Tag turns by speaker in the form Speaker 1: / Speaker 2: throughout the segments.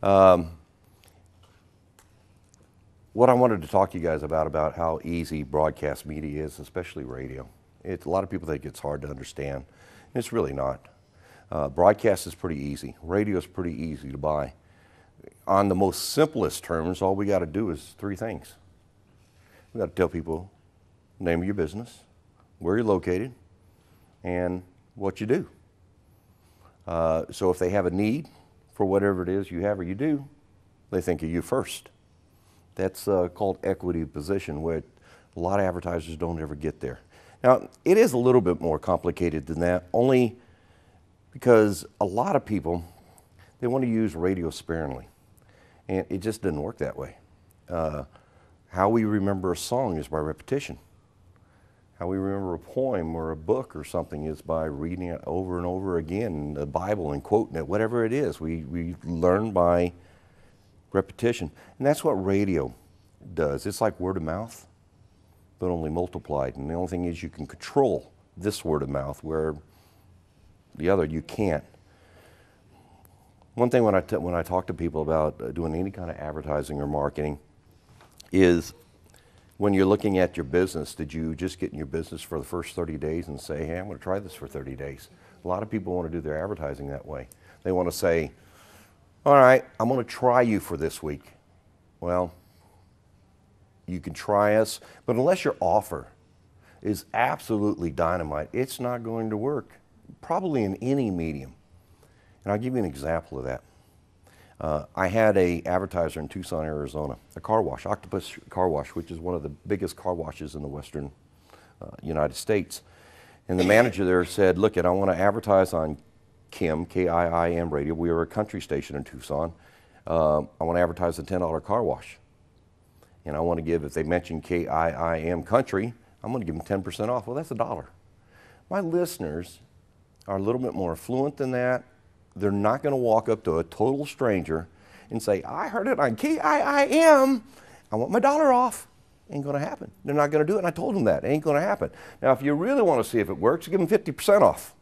Speaker 1: Um, what I wanted to talk to you guys about how easy broadcast media is, especially radio. A lot of people think it's hard to understand. It's really not. Broadcast is pretty easy. Radio is pretty easy to buy. On the most simplest terms, all we got to do is three things. We got to tell people the name of your business, where you're located, and what you do. So if they have a need for whatever it is you have or you do, they think of you first. That's called equity of position, where a lot of advertisers don't ever get there. Now, it is a little bit more complicated than that, only because a lot of people, they want to use radio sparingly, and it just doesn't work that way. How we remember a song is by repetition. How we remember a poem or a book or something is by reading it over and over again, the Bible, and quoting it, whatever it is. We learn by repetition. And that's what radio does. It's like word of mouth, but only multiplied. And the only thing is you can control this word of mouth, where the other you can't. One thing when I talk to people about doing any kind of advertising or marketing is, when you're looking at your business, did you just get in your business for the first 30 days and say, hey, I'm going to try this for 30 days? A lot of people want to do their advertising that way. They want to say, all right, I'm going to try you for this week. Well, you can try us, but unless your offer is absolutely dynamite, it's not going to work, probably in any medium. And I'll give you an example of that. I had an advertiser in Tucson, Arizona, a car wash, Octopus Car Wash, which is one of the biggest car washes in the western United States. And the manager there said, look, I want to advertise on KIM, K-I-I-M radio. We are a country station in Tucson. I want to advertise a $10 car wash. And I want to give, if they mention K-I-I-M country, I'm going to give them 10% off. Well, that's $1. My listeners are a little bit more affluent than that. They're not going to walk up to a total stranger and say, I heard it on K-I-I-M. I want my $1 off. Ain't going to happen. They're not going to do it, and I told them that. It ain't going to happen. Now, if you really want to see if it works, give them 50% off.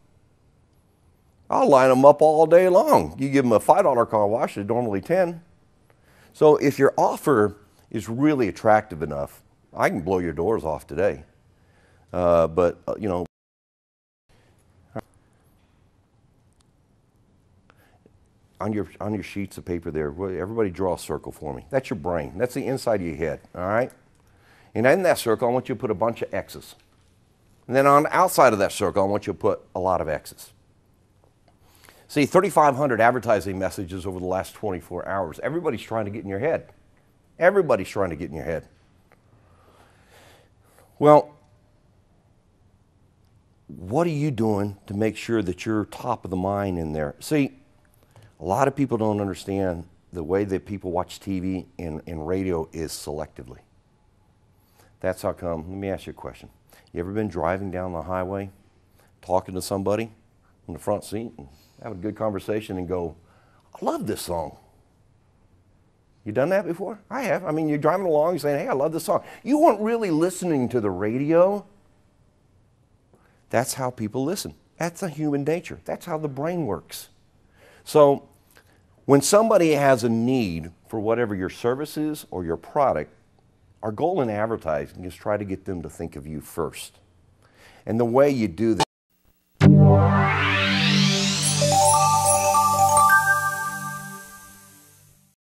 Speaker 1: I'll line them up all day long. You give them a $5 car wash, it's normally $10. So if your offer is really attractive enough, I can blow your doors off today. You know, on your sheets of paper there, everybody draw a circle for me. That's your brain. That's the inside of your head, all right? And in that circle, I want you to put a bunch of X's. And then on the outside of that circle, I want you to put a lot of X's. See, 3,500 advertising messages over the last 24 hours. Everybody's trying to get in your head. Everybody's trying to get in your head. Well, what are you doing to make sure that you're top of the mind in there? See, a lot of people don't understand the way that people watch TV and radio is selectively. That's how come, let me ask you a question. You ever been driving down the highway, talking to somebody in the front seat, and having a good conversation and go, I love this song? You done that before? I have. I mean, you're driving along, you're saying, hey, I love this song. You weren't really listening to the radio. That's how people listen. That's a human nature. That's how the brain works. So when somebody has a need for whatever your service is or your product, our goal in advertising is try to get them to think of you first. And the way you do that